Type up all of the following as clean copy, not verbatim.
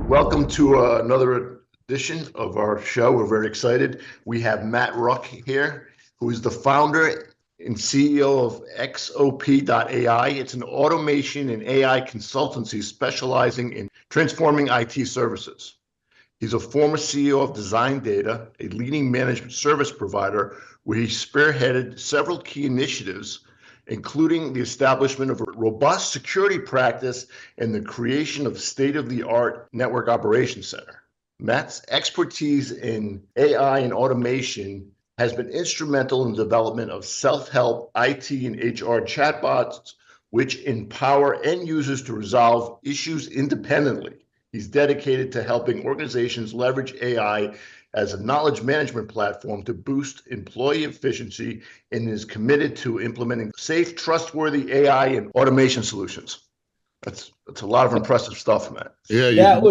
Welcome to another edition of our show. We're very excited. We have Matt Ruck here, who is the founder and CEO of xop.ai. It's an automation and AI consultancy specializing in transforming IT services. He's a former CEO of designDATA, a leading management service provider, where he spearheaded several key initiatives, including the establishment of a robust security practice and the creation of state-of-the-art network operations center. Matt's expertise in AI and automation has been instrumental in the development of self-help IT and HR chatbots, which empower end users to resolve issues independently. He's dedicated to helping organizations leverage AI as a knowledge management platform to boost employee efficiency and is committed to implementing safe, trustworthy AI and automation solutions. That's a lot of impressive stuff, Matt. Yeah, that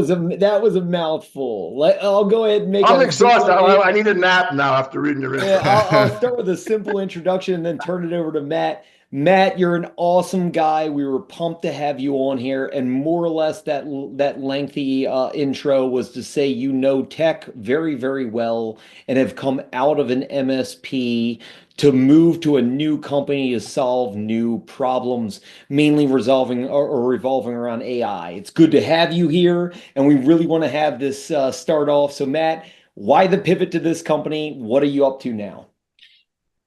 was a mouthful. I'll go ahead and make. I'm exhausted. I need a nap now after reading your intro. I'll start with a simple introduction and then turn it over to Matt. Matt, you're an awesome guy. We were pumped to have you on here, and more or less that lengthy intro was to say you know tech very, very well and have come out of an MSP to move to a new company to solve new problems, mainly resolving or revolving around AI. It's good to have you here, and we really want to have this start off. So, Matt, why the pivot to this company? What are you up to now?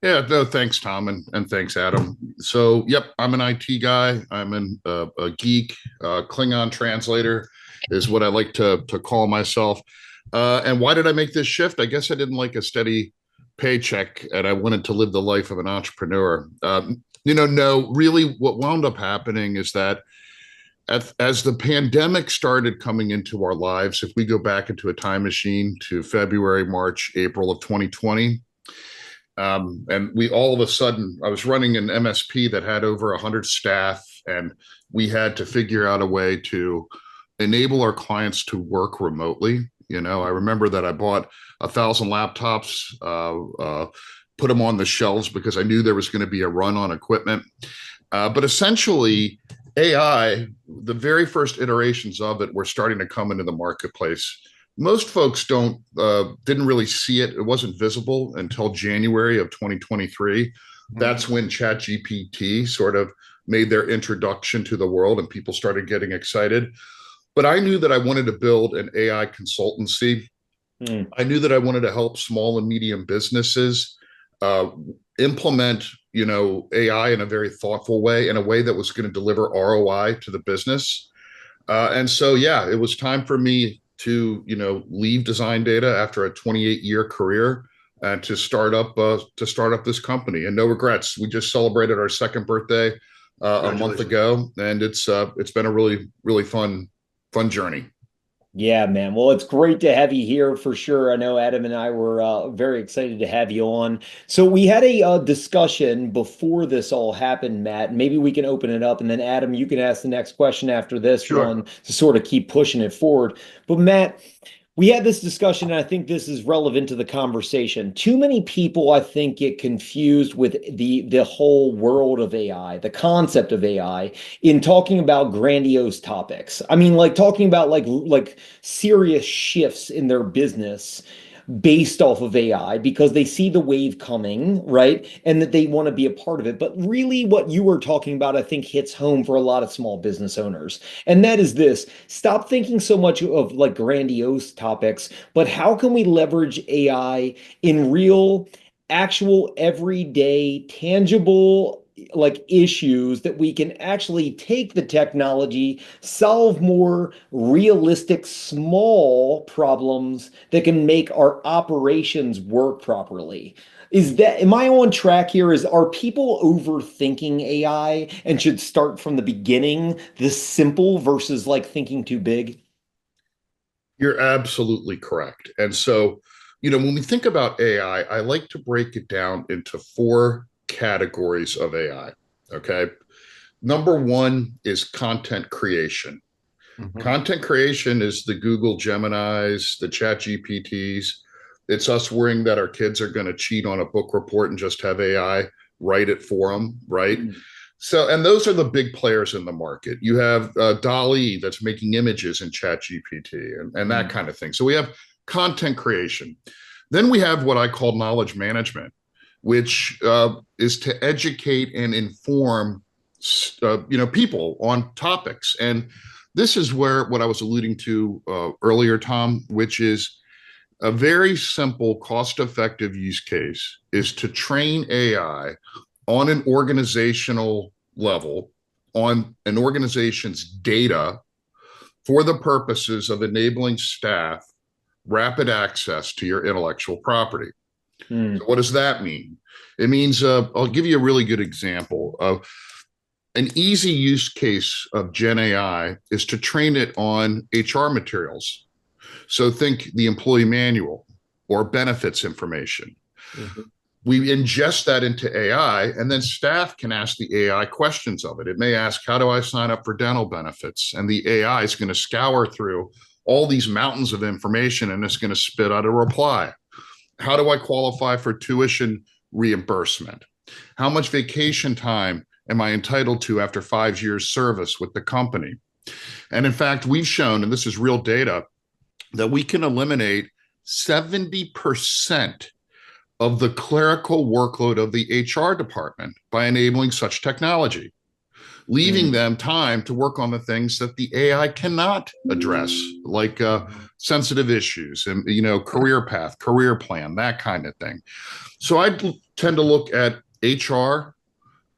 Yeah, no, thanks, Tom, and thanks, Adam. So, yep, I'm an IT guy. I'm a geek, Klingon translator is what I like to call myself. And why did I make this shift? I guess I didn't like a steady paycheck, and I wanted to live the life of an entrepreneur. No, really, what wound up happening is that as the pandemic started coming into our lives, if we go back into a time machine to February, March, April of 2020. And we all of a sudden, I was running an MSP that had over 100 staff, and we had to figure out a way to enable our clients to work remotely. I remember that I bought 1,000 laptops, put them on the shelves because I knew there was going to be a run on equipment. But essentially, AI, the very first iterations of it were starting to come into the marketplace. Most folks didn't really see it. It wasn't visible until January of 2023. That's when ChatGPT sort of made their introduction to the world and people started getting excited. But I knew that I wanted to build an AI consultancy. I knew that I wanted to help small and medium businesses implement, AI in a very thoughtful way, in a way that was going to deliver ROI to the business. And so, yeah, it was time for me to leave designDATA after a 28-year career and to start up this company. And no regrets. We just celebrated our second birthday a month ago, and it's been a really, really fun journey. Yeah, man. Well, it's great to have you here for sure. I know Adam and I were very excited to have you on. So we had a discussion before this all happened, Matt. Maybe we can open it up, and then Adam, you can ask the next question after this one to sort of keep pushing it forward. But Matt, we had this discussion, and I think this is relevant to the conversation. Too many people, I think, get confused with the whole world of AI, the concept of AI, in talking about grandiose topics. I mean, like talking about like serious shifts in their business based off of AI because they see the wave coming, right? And that they want to be a part of it. But really what you were talking about, I think, hits home for a lot of small business owners. And that is this: stop thinking so much of like grandiose topics, but how can we leverage AI in real, actual, everyday, tangible like issues that we can actually take the technology, solve more realistic, small problems that can make our operations work properly. Am I on track here? Are people overthinking AI and should start from the beginning, this simple versus like thinking too big? You're absolutely correct. And so, when we think about AI, I like to break it down into 4 categories of AI. Okay. Number 1 is content creation. Content creation is the Google Geminis, the Chat GPTs. It's us worrying that our kids are going to cheat on a book report and just have AI write it for them, right? So, and those are the big players in the market. You have DALL-E that's making images in ChatGPT and that kind of thing. So we have content creation. Then we have what I call knowledge management, which is to educate and inform people on topics. And this is where what I was alluding to earlier, Tom, which is a very simple, cost-effective use case is to train AI on an organizational level, on an organization's data for the purposes of enabling staff rapid access to your intellectual property. So what does that mean? It means, I'll give you a really good example of an easy use case of Gen AI is to train it on HR materials. So think the employee manual or benefits information. We ingest that into AI, and then staff can ask the AI questions of it. It may ask, how do I sign up for dental benefits? And the AI is going to scour through all these mountains of information, and it's going to spit out a reply. How do I qualify for tuition reimbursement? How much vacation time am I entitled to after 5 years service with the company? And in fact, we've shown, and this is real data, that we can eliminate 70% of the clerical workload of the HR department by enabling such technology, leaving them time to work on the things that the AI cannot address, like sensitive issues and, career path, career plan, that kind of thing. So I tend to look at HR,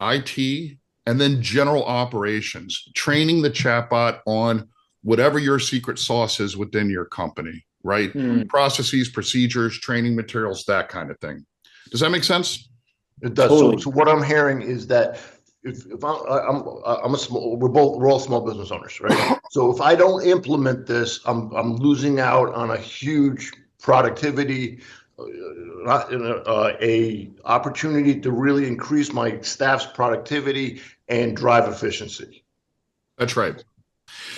IT, and then general operations, training the chatbot on whatever your secret sauce is within your company, right? Processes, procedures, training materials, that kind of thing. Does that make sense? It does. Totally. So what I'm hearing is that if we're all small business owners, right? So if I don't implement this, I'm losing out on a huge productivity, a opportunity to really increase my staff's productivity and drive efficiency. That's right.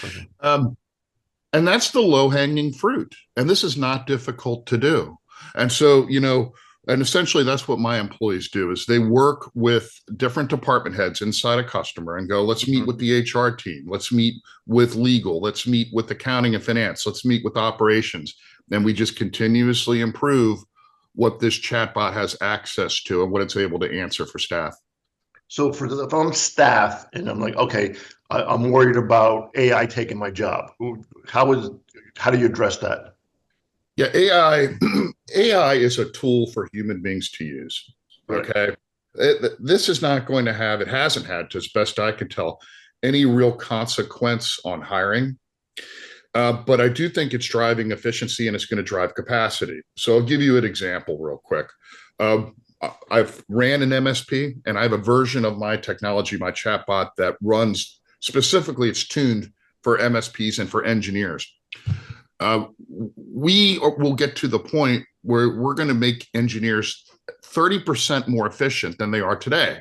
Okay. And that's the low-hanging fruit. And this is not difficult to do. And so, and essentially that's what my employees do is they work with different department heads inside a customer and go, let's meet with the HR team. Let's meet with legal. Let's meet with accounting and finance. Let's meet with operations. And we just continuously improve what this chatbot has access to and what it's able to answer for staff. So if I'm staff and I'm like, okay, I'm worried about AI taking my job, how do you address that? Yeah, AI is a tool for human beings to use. Okay, this is not going to have, it hasn't had, to as best I can tell, any real consequence on hiring. But I do think it's driving efficiency and it's going to drive capacity. So I'll give you an example real quick. I've ran an MSP and I have a version of my technology, my chatbot, that runs specifically, it's tuned for MSPs and for engineers. We will get to the point where we're going to make engineers 30% more efficient than they are today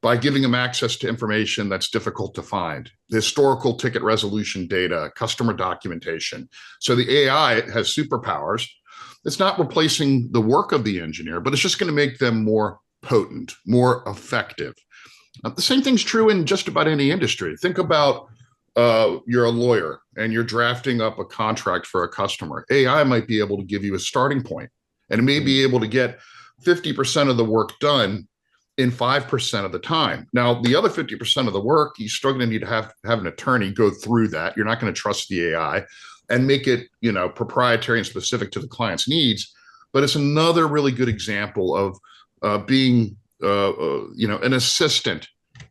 by giving them access to information that's difficult to find, historical ticket resolution data, customer documentation. So the AI has superpowers. It's not replacing the work of the engineer, but it's just going to make them more potent, more effective. The same thing's true in just about any industry. Think about you're a lawyer and you're drafting up a contract for a customer. AI might be able to give you a starting point, and it may be able to get 50% of the work done in 5% of the time. Now, the other 50% of the work, you're still going to need to have an attorney go through that. You're not going to trust the AI and make it, proprietary and specific to the client's needs. But it's another really good example of being, an assistant.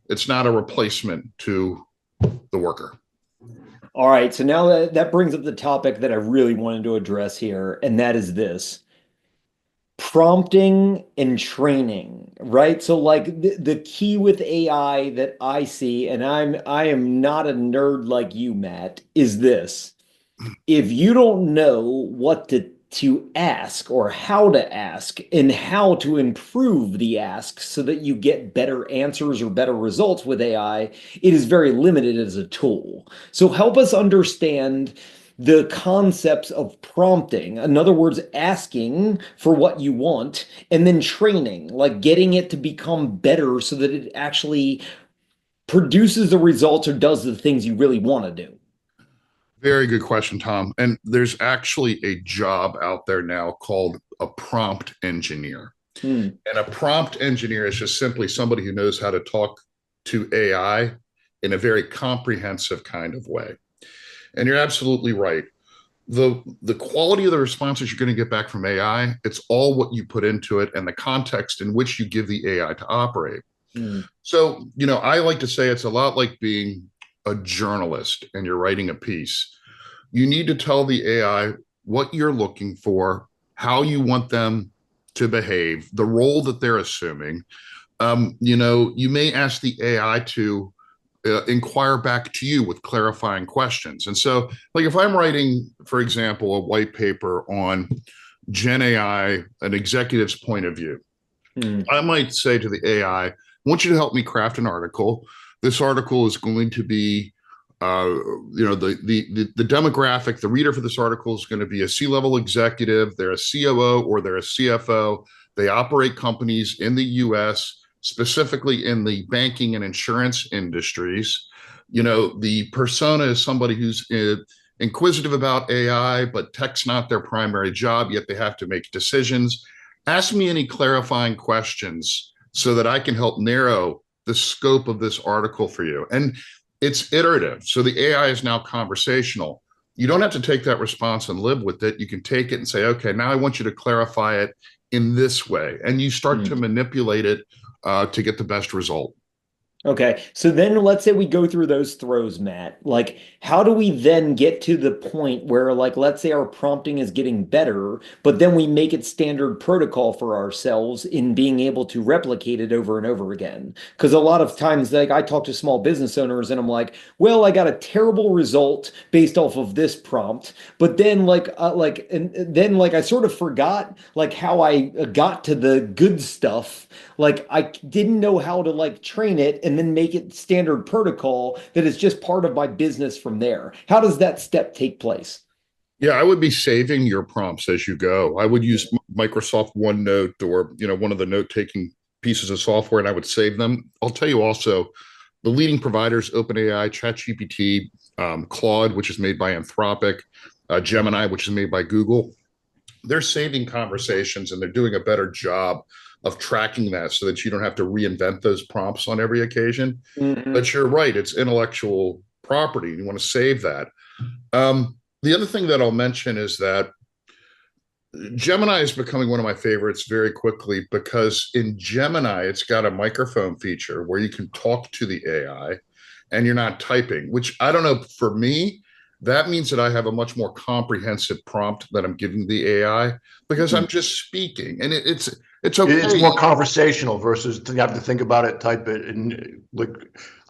It's not a replacement to the worker. All right. So now that brings up the topic that I really wanted to address here, and that is this. Prompting and training, right? So like the key with AI that I see, and I am not a nerd like you, Matt, is this. If you don't know what to ask or how to ask and how to improve the ask so that you get better answers or better results with AI, it is very limited as a tool. So help us understand the concepts of prompting. In other words, asking for what you want, and then training, like getting it to become better so that it actually produces the results or does the things you really want to do? Very good question, Tom. And there's actually a job out there now called a prompt engineer. And a prompt engineer is just simply somebody who knows how to talk to AI in a very comprehensive kind of way. And you're absolutely right. The quality of the responses you're going to get back from AI, it's all what you put into it and the context in which you give the AI to operate. So, I like to say it's a lot like being a journalist and you're writing a piece. You need to tell the AI what you're looking for, how you want them to behave, the role that they're assuming. You may ask the AI to inquire back to you with clarifying questions. And so, like if I'm writing, for example, a white paper on Gen AI, an executive's point of view, I might say to the AI, I want you to help me craft an article. This article is going to be, the demographic, the reader for this article is going to be a C-level executive. They're a COO or they're a CFO. They operate companies in the US, specifically in the banking and insurance industries. The persona is somebody who's inquisitive about AI, but tech's not their primary job, yet they have to make decisions. Ask me any clarifying questions so that I can help narrow the scope of this article for you. And it's iterative. So the AI is now conversational. You don't have to take that response and live with it. You can take it and say, okay, now I want you to clarify it in this way. And you start to manipulate it to get the best result. Okay, so then let's say we go through those throws, Matt. Like, how do we then get to the point where, like, let's say our prompting is getting better, but then we make it standard protocol for ourselves in being able to replicate it over and over again? Because a lot of times, like, I talk to small business owners and I'm like, well, I got a terrible result based off of this prompt, but then I sort of forgot like how I got to the good stuff. Like I didn't know how to like train it and then make it standard protocol that is just part of my business from there. How does that step take place? Yeah, I would be saving your prompts as you go. I would use Microsoft OneNote or, one of the note-taking pieces of software, and I would save them. I'll tell you also, the leading providers, OpenAI, ChatGPT, Claude, which is made by Anthropic, Gemini, which is made by Google, they're saving conversations and they're doing a better job of tracking that so that you don't have to reinvent those prompts on every occasion. But you're right, it's intellectual property. You want to save that. The other thing that I'll mention is that Gemini is becoming one of my favorites very quickly because in Gemini, it's got a microphone feature where you can talk to the AI and you're not typing, which I don't know, for me, that means that I have a much more comprehensive prompt that I'm giving the AI because I'm just speaking, and it's okay. It's more conversational versus you have to think about it, type it, and like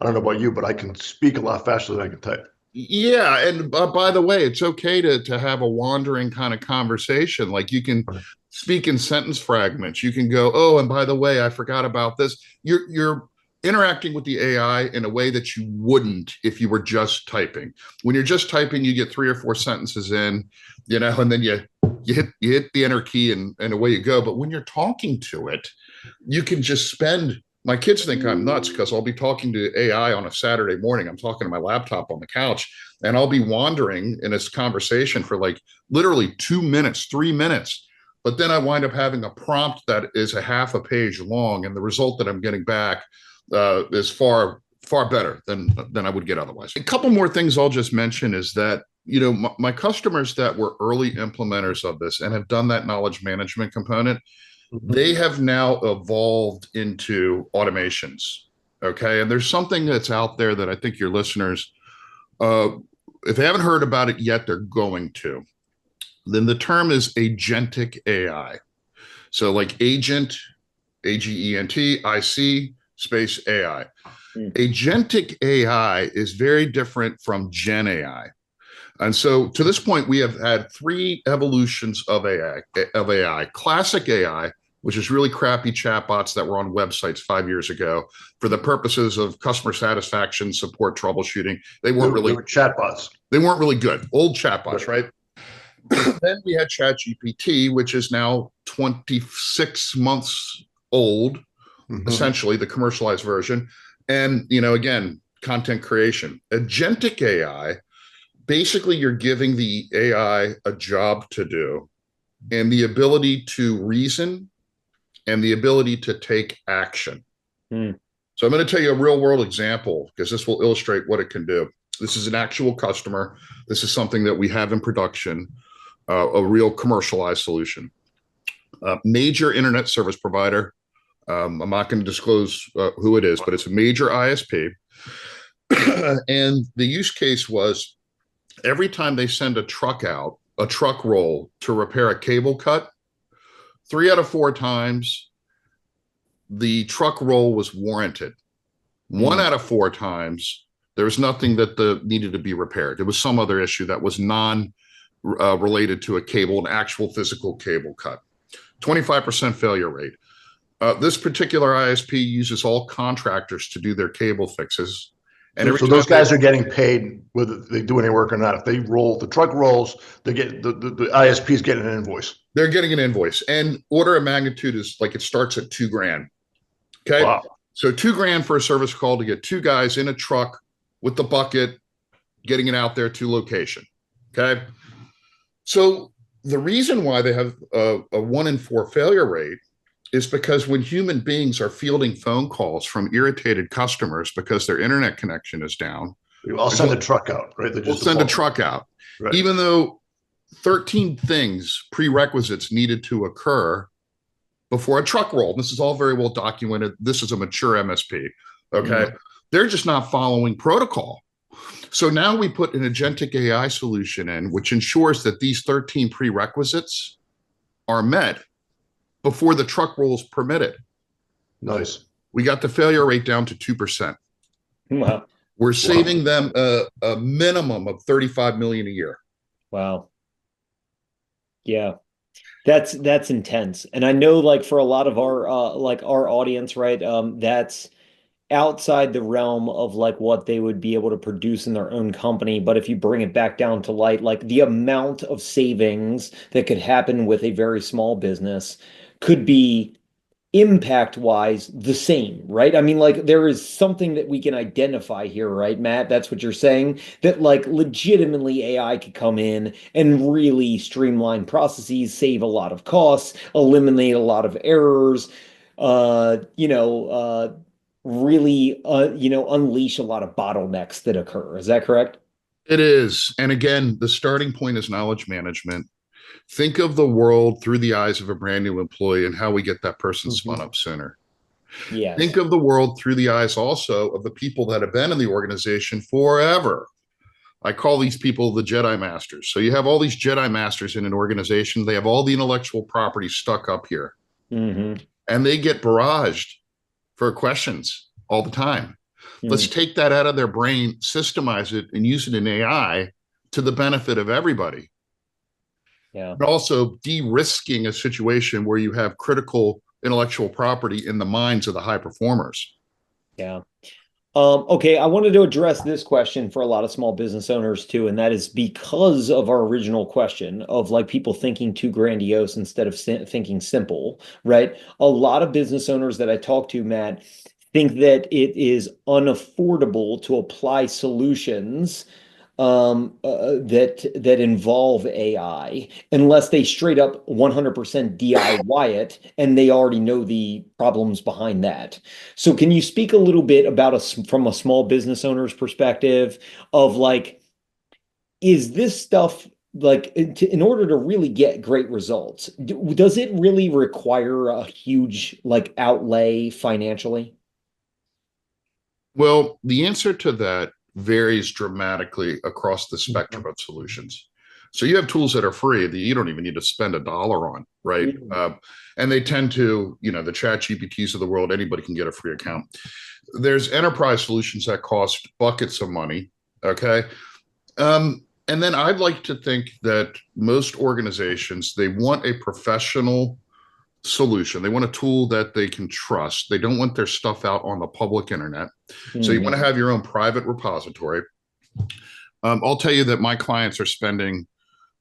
I don't know about you, but I can speak a lot faster than I can type. Yeah, and by the way, it's okay to have a wandering kind of conversation. Like you can speak in sentence fragments. You can go, oh, and by the way, I forgot about this. You're interacting with the AI in a way that you wouldn't if you were just typing. When you're just typing, you get 3 or 4 sentences in, and then you hit the enter key and away you go. But when you're talking to it, you can just spend. My kids think I'm nuts because I'll be talking to AI on a Saturday morning. I'm talking to my laptop on the couch, and I'll be wandering in this conversation for like literally 2 minutes, 3 minutes. But then I wind up having a prompt that is a half a page long, and the result that I'm getting back is far better than I would get otherwise. A couple more things I'll just mention is that my customers that were early implementers of this and have done that knowledge management component, they have now evolved into automations. Okay, and there's something that's out there that I think your listeners, if they haven't heard about it yet, they're going to. Then the term is agentic AI. So like agent, AGENT, IC, space AI. Agentic AI is very different from Gen AI. And so to this point, we have had 3 evolutions of AI. Classic AI, which is really crappy chatbots that were on websites 5 years ago for the purposes of customer satisfaction, support, troubleshooting. They were chatbots. They weren't really good. Old chatbots, right? Then we had ChatGPT, which is now 26 months old, essentially the commercialized version. And, again, content creation, agentic AI, basically you're giving the AI a job to do and the ability to reason and the ability to take action. So I'm going to tell you a real world example because this will illustrate what it can do. This is an actual customer. This is something that we have in production, a real commercialized solution. Major internet service provider. I'm not going to disclose who it is, but it's a major ISP. And the use case was every time they send a truck roll to repair a cable cut, 3 out of 4 times the truck roll was warranted. 1 out of 4 times there was nothing that needed to be repaired. It was some other issue that was related to a cable, an actual physical cable cut. 25% failure rate. This particular ISP uses all contractors to do their cable fixes. And so those guys are getting paid whether they do any work or not. If they roll, the truck rolls, they get the ISP is getting an invoice. They're getting an invoice, and order of magnitude is like it starts at $2,000. Okay, wow. So $2,000 for a service call to get 2 guys in a truck with the bucket, getting it out there to location. Okay, so the reason why they have a 1 in 4 failure rate is because when human beings are fielding phone calls from irritated customers because their internet connection is down, I'll send a truck out, right? We'll send a truck out, right. Even though 13 prerequisites needed to occur before a truck roll. This is all very well documented. This is a mature MSP. Okay. They're just not following protocol. So now we put an agentic AI solution in, which ensures that these 13 prerequisites are met before the truck roll is permitted. Nice. We got the failure rate down to 2%. Wow. We're saving them a minimum of $35 million a year. Wow. Yeah. That's intense. And I know like for a lot of our our audience, right? That's outside the realm of like what they would be able to produce in their own company. But if you bring it back down to light, like the amount of savings that could happen with a very small business could be impact wise the same, right? I mean, like there is something that we can identify here, right, Matt? That's what you're saying, that like legitimately AI could come in and really streamline processes, save a lot of costs, eliminate a lot of errors, really, unleash a lot of bottlenecks that occur. Is that correct? It is. And again, the starting point is knowledge management. Think of the world through the eyes of a brand new employee and how we get that person spun up sooner. Yes. Think of the world through the eyes also of the people that have been in the organization forever. I call these people the Jedi Masters. So you have all these Jedi Masters in an organization. They have all the intellectual property stuck up here. And they get barraged for questions all the time. Let's take that out of their brain, systemize it, and use it in AI to the benefit of everybody. Yeah. But also de-risking a situation where you have critical intellectual property in the minds of the high performers. Yeah. Okay, I wanted to address this question for a lot of small business owners too, and that is because of our original question of like people thinking too grandiose instead of thinking simple, right? A lot of business owners that I talk to, Matt, think that it is unaffordable to apply solutions that involve AI unless they straight up 100% DIY it and they already know the problems behind that. So can you speak a little bit about from a small business owner's perspective of like, is this stuff like in order to really get great results, does it really require a huge like outlay financially? Well, the answer to that varies dramatically across the spectrum of solutions. So you have tools that are free that you don't even need to spend $1 on, right? And they tend to, the ChatGPTs of the world, anybody can get a free account. There's enterprise solutions that cost buckets of money, okay? And then I'd like to think that most organizations, they want a professional solution. They want a tool that they can trust. They don't want their stuff out on the public internet. So you want to have your own private repository. I'll tell you that my clients are spending,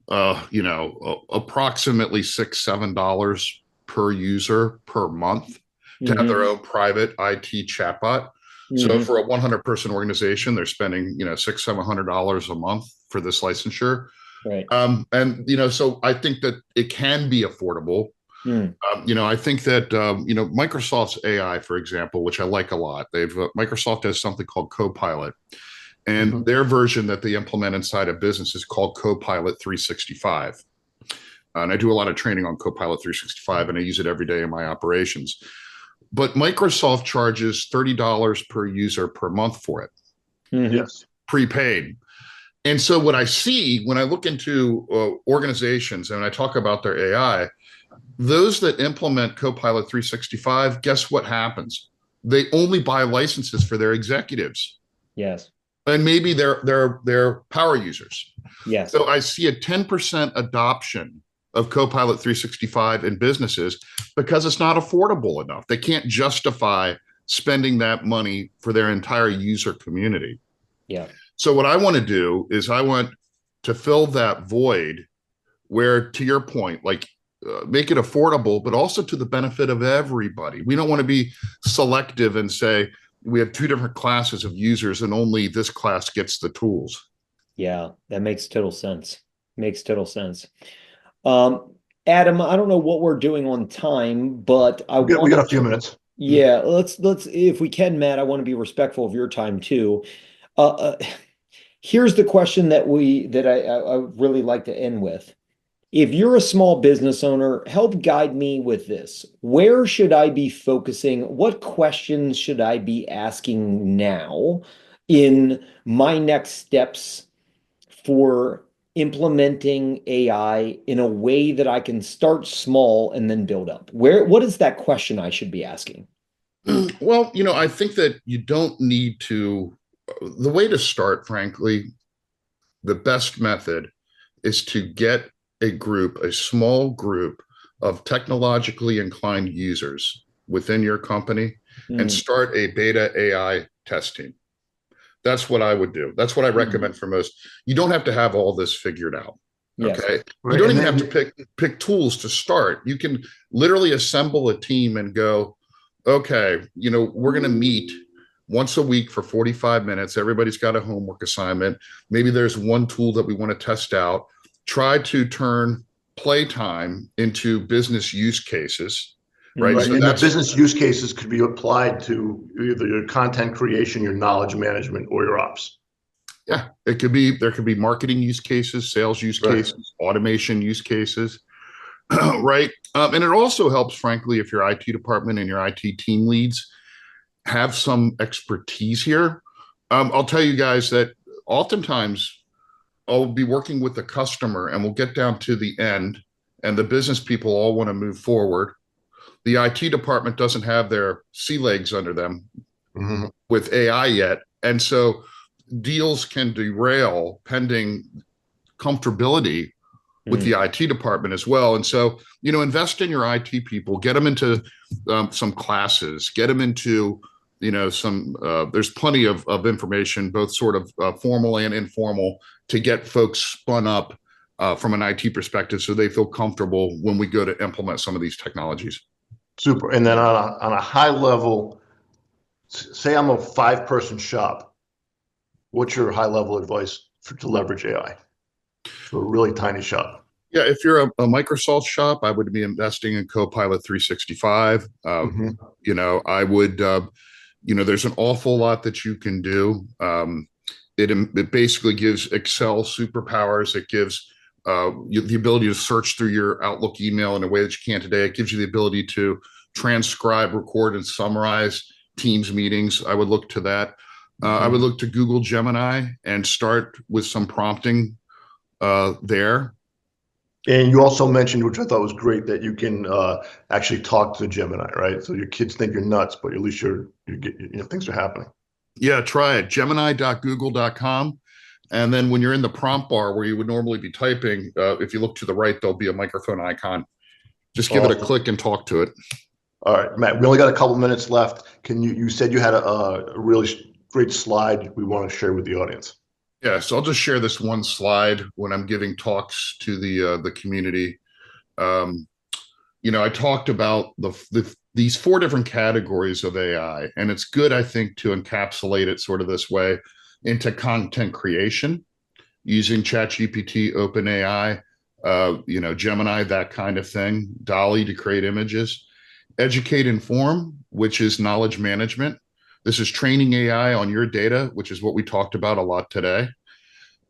approximately $6-7 per user per month to have their own private IT chatbot. So for a 100-person organization, they're spending, $600-700 a month for this licensure. Right. And so I think that it can be affordable. I think that Microsoft's AI, for example, which I like a lot, Microsoft has something called Copilot, and their version that they implement inside of business is called Copilot 365. And I do a lot of training on Copilot 365, and I use it every day in my operations. But Microsoft charges $30 per user per month for it. Yes. Prepaid. And so what I see when I look into organizations and I talk about their AI, those that implement Copilot 365, guess what happens? They only buy licenses for their executives. Yes. And maybe they're power users. Yes. So I see a 10% adoption of Copilot 365 in businesses because it's not affordable enough. They can't justify spending that money for their entire user community. Yeah. So what I want to do is I want to fill that void where, to your point, make it affordable, but also to the benefit of everybody. We don't want to be selective and say we have two different classes of users and only this class gets the tools. Yeah, that makes total sense. Makes total sense. Adam, I don't know what we're doing on time, but we got a few minutes. Yeah, let's if we can, Matt, I want to be respectful of your time too. Here's the question that I really like to end with. If you're a small business owner, help guide me with this. Where should I be focusing? What questions should I be asking now in my next steps for implementing AI in a way that I can start small and then build up? What is that question I should be asking? Well, I think that you don't need to, the way to start, frankly, the best method is to get a small group of technologically inclined users within your company and start a beta AI test team. That's what I would do. That's what I recommend for most. You don't have to have all this figured out. Yes. Okay. You don't even have to pick tools to start. You can literally assemble a team and go, okay, we're going to meet once a week for 45 minutes. Everybody's got a homework assignment. Maybe there's one tool that we want to test out. Try to turn playtime into business use cases. Right. So and the business use cases could be applied to either your content creation, your knowledge management, or your ops. Yeah, there could be marketing use cases, sales use cases, automation use cases. Right. And it also helps, frankly, if your IT department and your IT team leads have some expertise here. I'll tell you guys that oftentimes I'll be working with the customer and we'll get down to the end and the business people all want to move forward. The IT department doesn't have their sea legs under them with AI yet. And so deals can derail pending comfortability with the IT department as well. And so, invest in your IT people, get them into some classes, get them into, there's plenty of information, both sort of formal and informal, to get folks spun up from an IT perspective so they feel comfortable when we go to implement some of these technologies. Super. And then on a high level, say I'm a 5-person shop. What's your high level advice to leverage AI for a really tiny shop? Yeah, if you're a Microsoft shop, I would be investing in Copilot 365. I would, there's an awful lot that you can do. It basically gives Excel superpowers. It gives the ability to search through your Outlook email in a way that you can't today. It gives you the ability to transcribe, record, and summarize Teams meetings. I would look to that. I would look to Google Gemini and start with some prompting there. And you also mentioned, which I thought was great, that you can actually talk to Gemini, right? So your kids think you're nuts, but at least things are happening. Yeah, try it. Gemini.google.com. And then when you're in the prompt bar where you would normally be typing, if you look to the right, there'll be a microphone icon. Just give it a click and talk to it. All right, Matt, we only got a couple minutes left. You said you had a really great slide we want to share with the audience. Yeah, so I'll just share this one slide when I'm giving talks to the community. I talked about the these 4 different categories of AI, and it's good, I think, to encapsulate it sort of this way into content creation using ChatGPT, OpenAI, Gemini, that kind of thing, Dolly to create images, educate, inform, which is knowledge management. This is training AI on your data, which is what we talked about a lot today.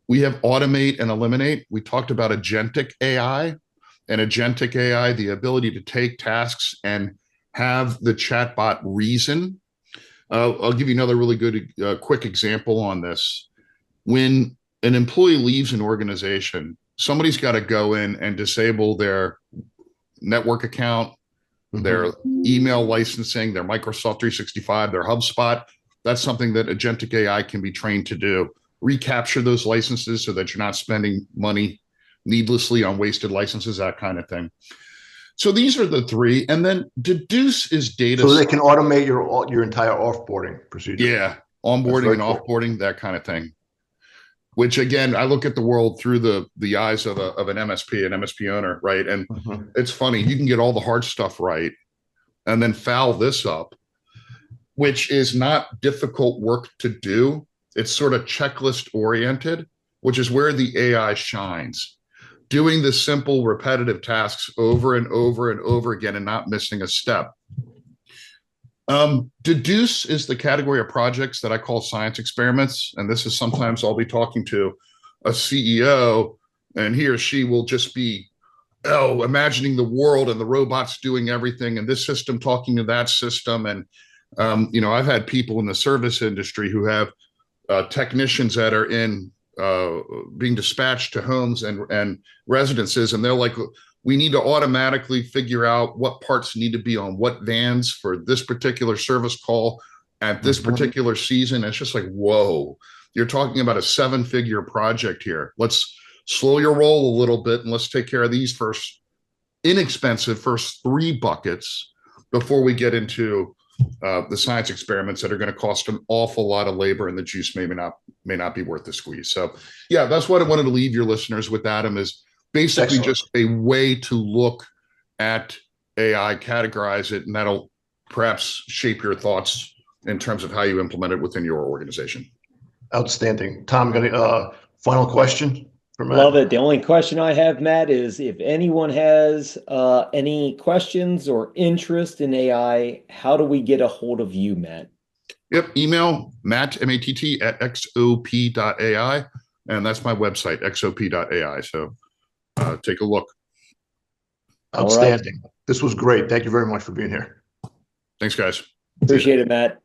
We have automate and eliminate. We talked about agentic AI, and agentic AI, the ability to take tasks and have the chatbot reason. I'll give you another really good, quick example on this. When an employee leaves an organization, somebody's got to go in and disable their network account, their email licensing, their Microsoft 365, their HubSpot. That's something that agentic AI can be trained to do. Recapture those licenses so that you're not spending money needlessly on wasted licenses, that kind of thing. So these are the 3. And then deduce is data. So they can automate your entire offboarding procedure. Yeah, onboarding and offboarding, that kind of thing. Which again, I look at the world through the eyes of an MSP owner, right? And it's funny, you can get all the hard stuff right and then foul this up, which is not difficult work to do. It's sort of checklist oriented, which is where the AI shines. Doing the simple repetitive tasks over and over and over again and not missing a step. Deduce is the category of projects that I call science experiments. And this is sometimes I'll be talking to a CEO and he or she will just be, imagining the world and the robots doing everything and this system talking to that system. And, I've had people in the service industry who have technicians that are in being dispatched to homes and residences, and they're like, we need to automatically figure out what parts need to be on what vans for this particular service call at this particular season. It's just like, whoa, you're talking about a 7-figure project here. Let's slow your roll a little bit and let's take care of these inexpensive first 3 buckets before we get into the science experiments that are going to cost an awful lot of labor and the juice may not be worth the squeeze. So yeah, that's what I wanted to leave your listeners with, Adam, is basically just a way to look at AI, categorize it, and that'll perhaps shape your thoughts in terms of how you implement it within your organization. Outstanding. Tom, got a final question for Matt? Love it. The only question I have, Matt, is if anyone has any questions or interest in AI, how do we get a hold of you, Matt? Yep. Email Matt, M-A-T-T, at xop.ai. And that's my website, xop.ai. So take a look. Outstanding. This was great. Thank you very much for being here. Thanks, guys. Appreciate it, Matt.